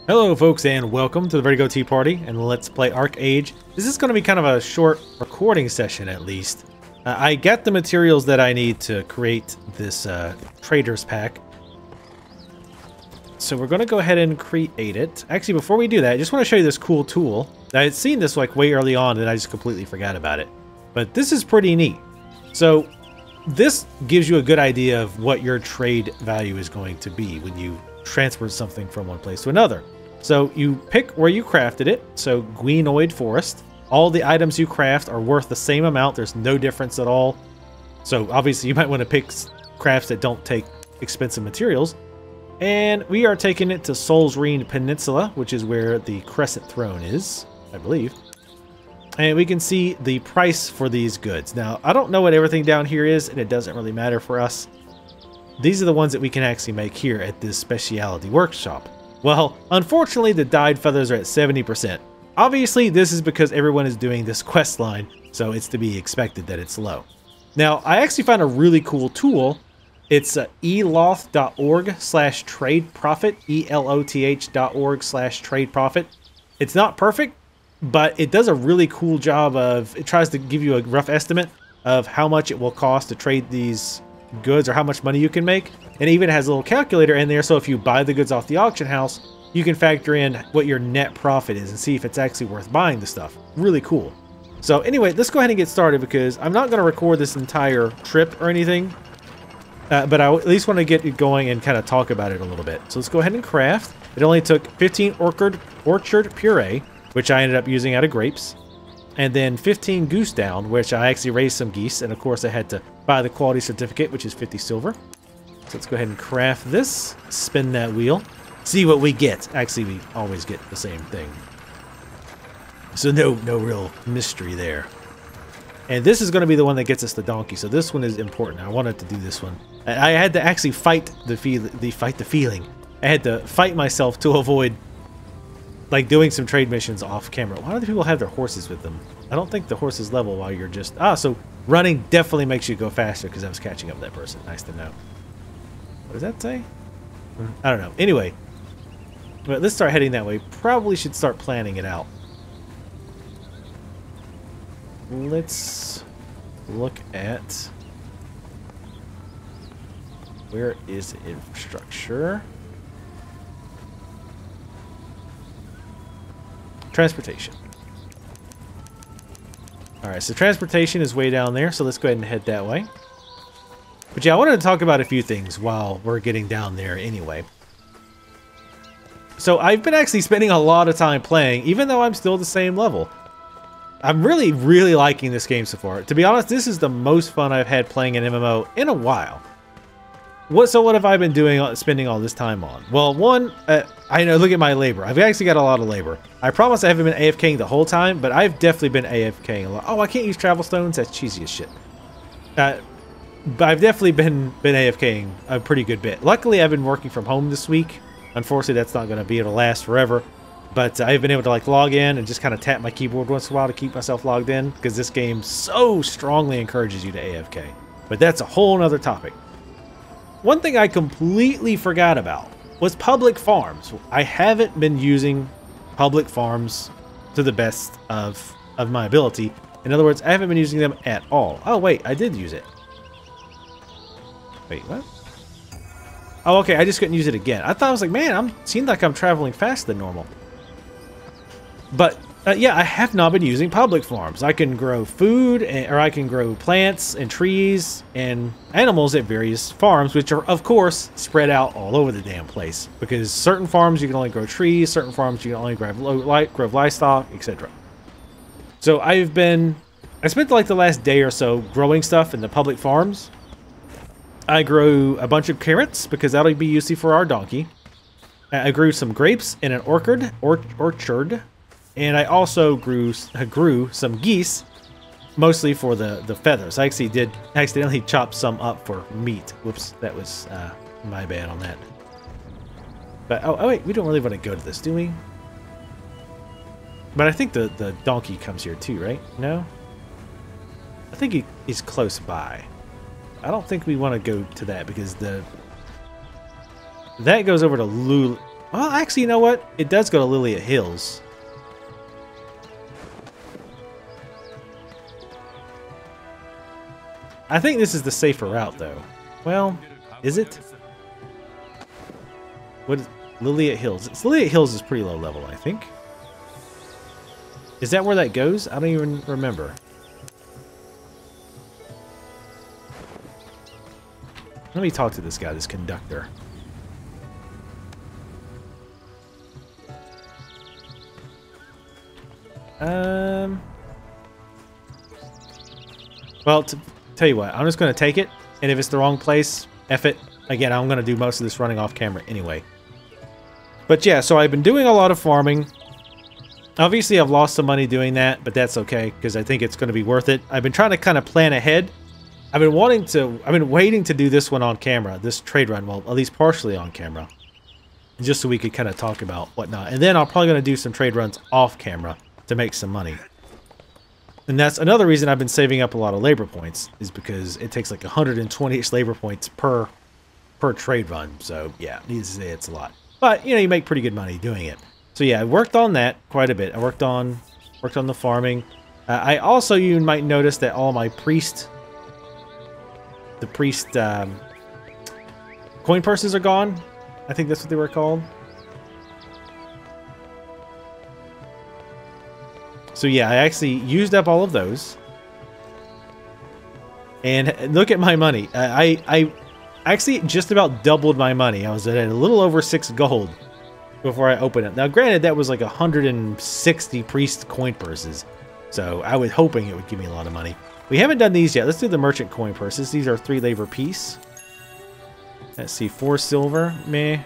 Hello folks and welcome to the Vertigo Tea Party and Let's Play ArcheAge. This is going to be kind of a short recording session at least. I got the materials that I need to create this Trader's Pack. So we're going to go ahead and create it. Actually, before we do that, I just want to show you this cool tool. I had seen this like way early on and I just completely forgot about it. But this is pretty neat. So this gives you a good idea of what your trade value is going to be when you transfer something from one place to another. So you pick where you crafted it. So Guinoid Forest. All the items you craft are worth the same amount. There's no difference at all. So obviously you might want to pick crafts that don't take expensive materials. And we are taking it to Solsreen Peninsula, which is where the Crescent Throne is, I believe. And we can see the price for these goods. Now, I don't know what everything down here is, and it doesn't really matter for us. These are the ones that we can actually make here at this specialty workshop. Well, unfortunately, the dyed feathers are at 70%. Obviously, this is because everyone is doing this quest line, so it's to be expected that it's low. Now, I actually found a really cool tool. It's eloth.org/trade profit, eloth.org/trade profit. It's not perfect, but it does a really cool job of, it tries to give you a rough estimate of how much it will cost to trade these goods or how much money you can make. And even has a little calculator in there, so if you buy the goods off the auction house, you can factor in what your net profit is and see if it's actually worth buying the stuff. Really cool. So anyway, let's go ahead and get started because I'm not going to record this entire trip or anything, but I at least want to get it going and kind of talk about it a little bit. So let's go ahead and craft. It only took 15 orchard puree, which I ended up using out of grapes, and then 15 goose down, which I actually raised some geese, and of course I had to buy the quality certificate, which is 50 silver. So let's go ahead and craft this, spin that wheel, see what we get. Actually, we always get the same thing. So no real mystery there. And this is going to be the one that gets us the donkey. So this one is important. I wanted to do this one. I had to actually fight the feeling. I had to fight myself to avoid like doing some trade missions off camera. Why do the people have their horses with them? I don't think the horses level while you're just... so running definitely makes you go faster because I was catching up with that person. Nice to know. What does that say? I don't know. Anyway, but let's start heading that way. Probably should start planning it out. Let's look at... where is infrastructure? Transportation. Alright, so transportation is way down there, so let's go ahead and head that way. But yeah, I wanted to talk about a few things while we're getting down there anyway. So I've been actually spending a lot of time playing, even though I'm still the same level. I'm really liking this game so far. To be honest, this is the most fun I've had playing an MMO in a while. So what have I been doing, spending all this time on? Well, one, I know, look at my labor. I've actually got a lot of labor. I promise I haven't been AFKing the whole time, but I've definitely been AFKing a lot. Oh, I can't use travel stones? That's cheesy as shit. But I've definitely been AFKing a pretty good bit. Luckily, I've been working from home this week. Unfortunately, that's not going to be able to last forever. But I've been able to like log in and just kind of tap my keyboard once in a while to keep myself logged in because this game so strongly encourages you to AFK. But that's a whole nother topic. One thing I completely forgot about was public farms. I haven't been using public farms to the best of my ability. In other words, I haven't been using them at all. Oh, wait, I did use it. Wait, what? Oh, okay, I just couldn't use it again. I thought I was like, man, seemed like I'm traveling faster than normal. But, yeah, I have not been using public farms. I can grow food, or I can grow plants and trees and animals at various farms, which are, of course, spread out all over the damn place. Because certain farms you can only grow trees, certain farms you can only grow livestock, etc. So I spent like the last day or so growing stuff in the public farms. I grew a bunch of carrots because that'll be useful for our donkey. I grew some grapes in an orchard, and I also grew some geese, mostly for the feathers. I actually did accidentally chop some up for meat. Whoops, that was my bad on that. But oh wait, we don't really want to go to this, do we? But I think the donkey comes here too, right? No? I think he's close by. I don't think we want to go to that because that goes over to Well, actually, you know what? It does go to Liliet Hills. I think this is the safer route, though. Well, is it? What is Liliet Hills? Liliet Hills is pretty low level, I think. Is that where that goes? I don't even remember. Let me talk to this guy, this conductor. Well, tell you what, I'm just going to take it, and if it's the wrong place, F it. Again, I'm going to do most of this running off camera anyway. But yeah, so I've been doing a lot of farming. Obviously, I've lost some money doing that, but that's okay, because I think it's going to be worth it. I've been trying to kind of plan ahead. I've been waiting to do this one on camera, this trade run, well, at least partially on camera. Just so we could kind of talk about whatnot. And then I'm probably going to do some trade runs off camera to make some money. And that's another reason I've been saving up a lot of labor points, is because it takes like 120 labor points per trade run. So yeah, needless to say, it's a lot. But you know, you make pretty good money doing it. So yeah, I worked on that quite a bit. I worked on the farming. I also, you might notice that all my the priest coin purses are gone. I think that's what they were called. So yeah, I actually used up all of those. And look at my money. I actually just about doubled my money. I was at a little over 6 gold before I opened it. Now granted, that was like 160 priest coin purses. So I was hoping it would give me a lot of money. We haven't done these yet. Let's do the merchant coin purses. These are 3 labor piece. Let's see, 4 silver. Meh.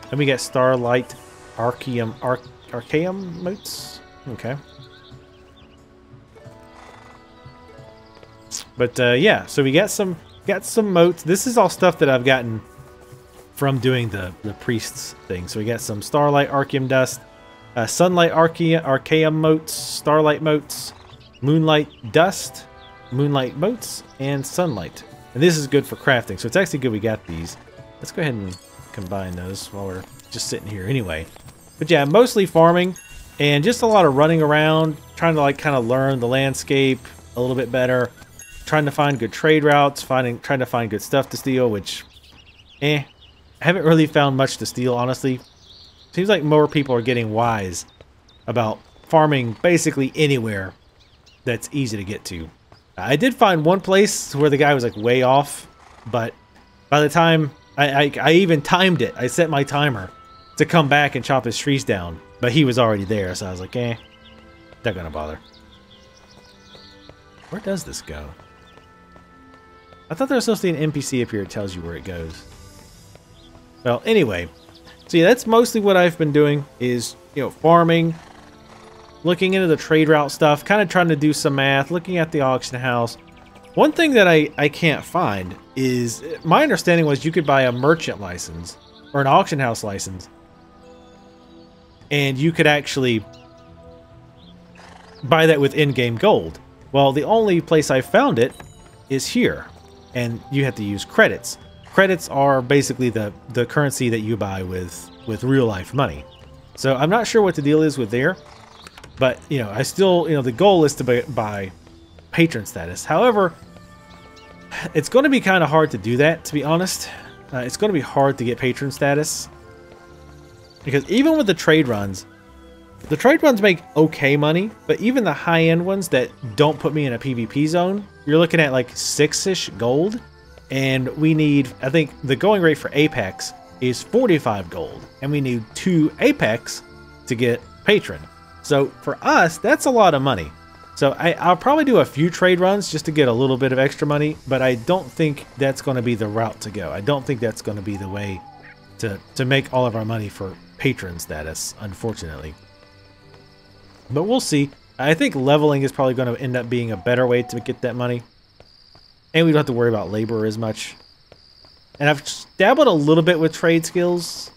Then we got Starlight Archeum motes. Okay. But yeah, so we got some motes. This is all stuff that I've gotten from doing the priests thing. So we got some Starlight Archeum dust, Sunlight Archeum motes, Starlight motes, Moonlight dust, Moonlight motes, and Sunlight. And this is good for crafting, so it's actually good we got these. Let's go ahead and combine those while we're just sitting here anyway. But yeah, mostly farming and just a lot of running around, trying to like kind of learn the landscape a little bit better, trying to find good trade routes, trying to find good stuff to steal, which I haven't really found much to steal, honestly. Seems like more people are getting wise about farming basically anywhere that's easy to get to. I did find one place where the guy was like way off, but by the time I even timed it, I set my timer to come back and chop his trees down, but he was already there, so I was like, not gonna bother. Where does this go? I thought there was supposed to be an NPC up here that tells you where it goes. Well, anyway, so yeah, that's mostly what I've been doing is, you know, farming, looking into the trade route stuff, kind of trying to do some math, looking at the auction house. One thing that I can't find is, my understanding was you could buy a merchant license or an auction house license, and you could actually buy that with in-game gold. Well, the only place I found it is here, and you have to use credits. Credits are basically the currency that you buy with real-life money. So I'm not sure what the deal is with there. But, you know, I still, you know, the goal is to buy patron status. However, it's going to be kind of hard to do that, to be honest. It's going to be hard to get patron status. Because even with the trade runs make okay money. But even the high-end ones that don't put me in a PvP zone, you're looking at like 6-ish gold. And we need, I think, the going rate for Apex is 45 gold. And we need 2 Apex to get patron. So for us, that's a lot of money. So I'll probably do a few trade runs just to get a little bit of extra money, but I don't think that's going to be the route to go. I don't think that's going to be the way to make all of our money for patron status, unfortunately. But we'll see. I think leveling is probably going to end up being a better way to get that money. And we don't have to worry about labor as much. And I've dabbled a little bit with trade skills,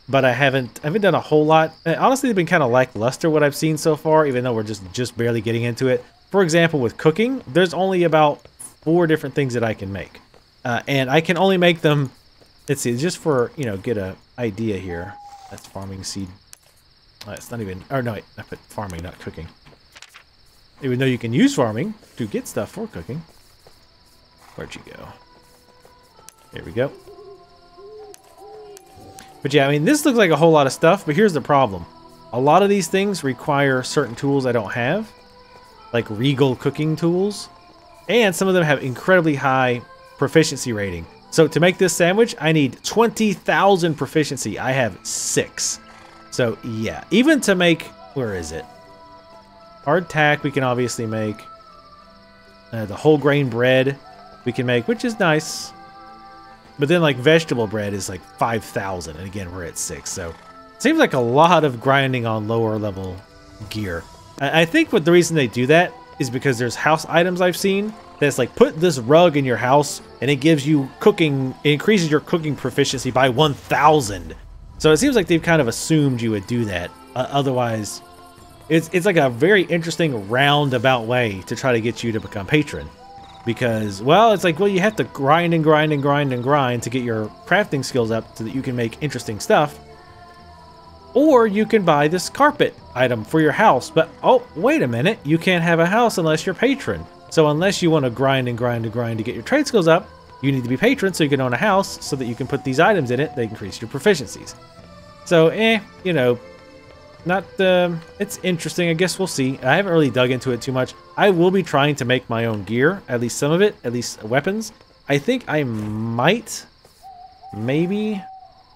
but I haven't done a whole lot. Honestly, they've been kind of lackluster what I've seen so far, even though we're just barely getting into it. For example, with cooking, there's only about 4 different things that I can make. And I can only make them let's see, just for, you know, get a idea here. That's farming seed. It's not even, or no, wait, I put farming, not cooking. Even though you can use farming to get stuff for cooking. Where'd you go? Here we go. But yeah, I mean, this looks like a whole lot of stuff, but here's the problem. A lot of these things require certain tools I don't have, like regal cooking tools, and some of them have incredibly high proficiency rating. So to make this sandwich, I need 20,000 proficiency. I have 6. So yeah, even to make, where is it? Hardtack we can obviously make. The whole grain bread we can make, which is nice. But then like vegetable bread is like 5,000, and again we're at 6. So it seems like a lot of grinding on lower level gear. I think what the reason they do that is because there's house items I've seen that's like, put this rug in your house and it gives you cooking, it increases your cooking proficiency by 1,000. So it seems like they've kind of assumed you would do that. Otherwise, it's like a very interesting roundabout way to try to get you to become patron. Because, well, it's like, well, you have to grind and grind and grind and grind to get your crafting skills up so that you can make interesting stuff. Or you can buy this carpet item for your house. But, oh, wait a minute. You can't have a house unless you're patron. So unless you want to grind and grind and grind to get your trade skills up, you need to be patron so you can own a house so that you can put these items in it that increase your proficiencies. So, you know, not, it's interesting. I guess we'll see. I haven't really dug into it too much. I will be trying to make my own gear, at least some of it, at least weapons. I think I might, maybe.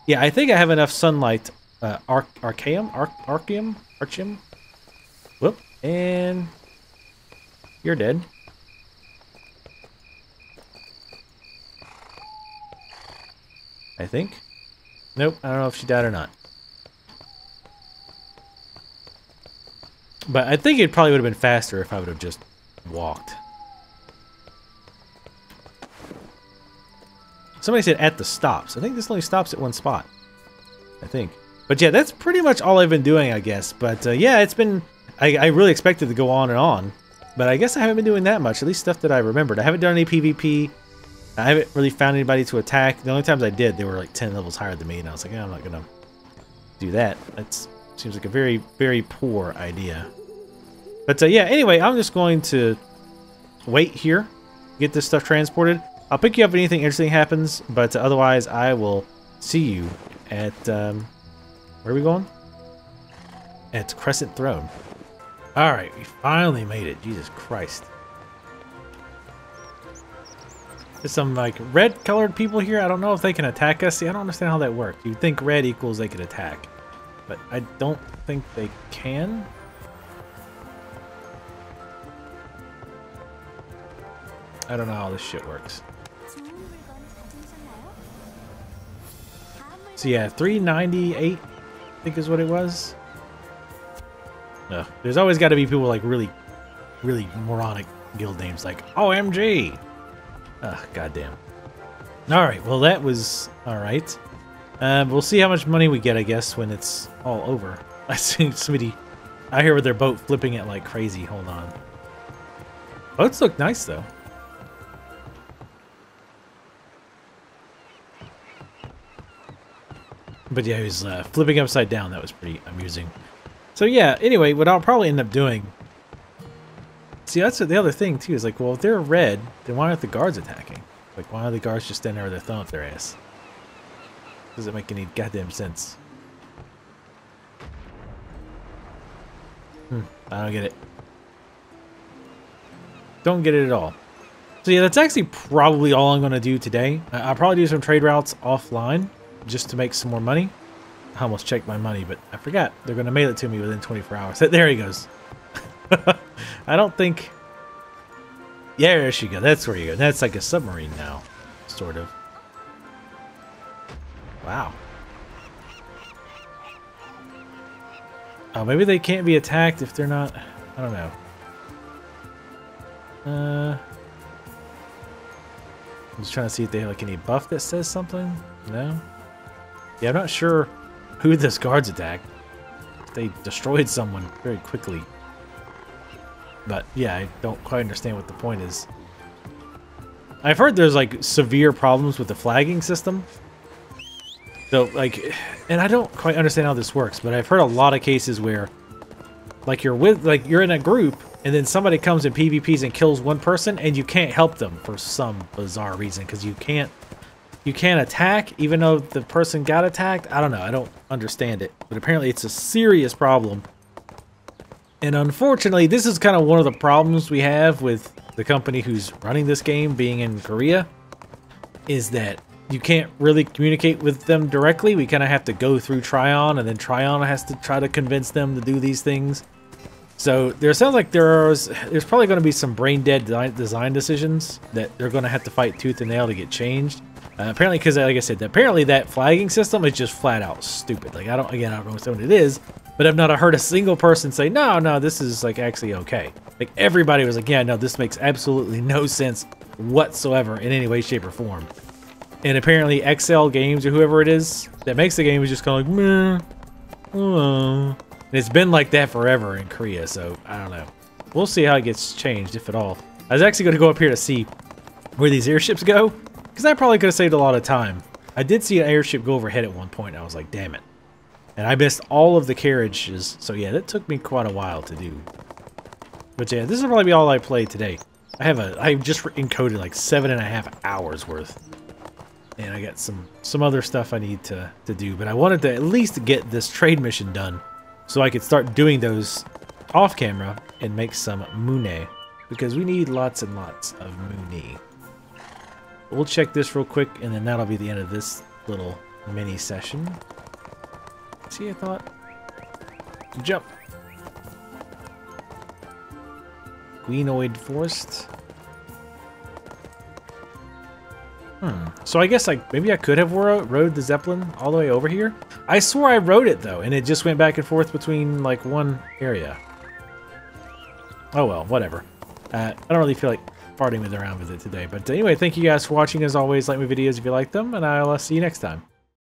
Yeah, I think I have enough sunlight. Archeum? Whoop, and you're dead. I think. Nope, I don't know if she died or not. But I think it probably would have been faster if I would have just walked. Somebody said at the stops. I think this only stops at one spot. I think. But yeah, that's pretty much all I've been doing, I guess. But yeah, it's been... I really expected to go on and on. But I guess I haven't been doing that much. At least stuff that I remembered. I haven't done any PvP. I haven't really found anybody to attack. The only times I did, they were like 10 levels higher than me. And I was like, I'm not going to do that. That seems like a very, very poor idea. But yeah, anyway, I'm just going to wait here. Get this stuff transported. I'll pick you up if anything interesting happens. But otherwise, I will see you at... where are we going? At Crescent Throne. Alright, we finally made it. Jesus Christ. There's some like red colored people here. I don't know if they can attack us. See, I don't understand how that works. You'd think red equals they could attack. But I don't think they can. I don't know how this shit works. So yeah, 398 I think is what it was. No, there's always got to be people like really moronic guild names like OMG. Ugh, goddamn. All right, well that was all right. We'll see how much money we get, I guess, when it's all over. I see somebody out here with their boat flipping it like crazy. Hold on. Boats look nice though. But yeah, he was flipping upside down. That was pretty amusing. So yeah, anyway, what I'll probably end up doing... See, that's the other thing, too, is like, well, if they're red, then why aren't the guards attacking? Like, why are the guards just standing there with their thumb up their ass? Doesn't make any goddamn sense. I don't get it. Don't get it at all. So yeah, that's actually probably all I'm going to do today. I'll probably do some trade routes offline, just to make some more money. I almost checked my money, but I forgot. They're going to mail it to me within 24 hours. There he goes. I don't think... Yeah, there she goes. That's where you go. That's like a submarine now. Sort of. Wow. Oh, maybe they can't be attacked if they're not... I don't know. I'm just trying to see if they have like any buff that says something. No? Yeah, I'm not sure who this guards attacked. They destroyed someone very quickly. But yeah, I don't quite understand what the point is. I've heard there's like severe problems with the flagging system. So, like, and I don't quite understand how this works, but I've heard a lot of cases where, like, you're in a group, and then somebody comes in PvPs and kills one person, and you can't help them for some bizarre reason, because you can't attack, even though the person got attacked. I don't know. I don't understand it, but apparently it's a serious problem. And unfortunately, this is kind of one of the problems we have with the company who's running this game being in Korea, is that you can't really communicate with them directly. We kind of have to go through Trion, and then Trion has to try to convince them to do these things. So there sounds like there's probably going to be some brain dead design decisions that they're going to have to fight tooth and nail to get changed. Apparently, because like I said, apparently that flagging system is just flat out stupid. Like I don't know what it is, but I've not heard a single person say, no, this is like actually okay. Like everybody was like, yeah, no, this makes absolutely no sense whatsoever in any way, shape, or form. And apparently XL Games or whoever it is that makes the game is just kind of like, meh. And it's been like that forever in Korea, so I don't know. We'll see how it gets changed, if at all. I was actually going to go up here to see where these airships go, because I probably could have saved a lot of time. I did see an airship go overhead at one point, and I was like, damn it. And I missed all of the carriages, so yeah, that took me quite a while to do. But yeah, this will probably be all I play today. I just encoded like 7.5 hours worth. And I got some other stuff I need to do, but I wanted to at least get this trade mission done so I could start doing those off camera and make some mune, because we need lots and lots of mune. We'll check this real quick, and then that'll be the end of this little mini session. See, I thought. Jump. Guinoid Forest. So I guess maybe I could have rode the Zeppelin all the way over here. I swore I rode it though, and it just went back and forth between like one area. Oh well, whatever. I don't really feel like farting around with it today. But anyway, thank you guys for watching. As always, like my videos if you like them, and I'll see you next time.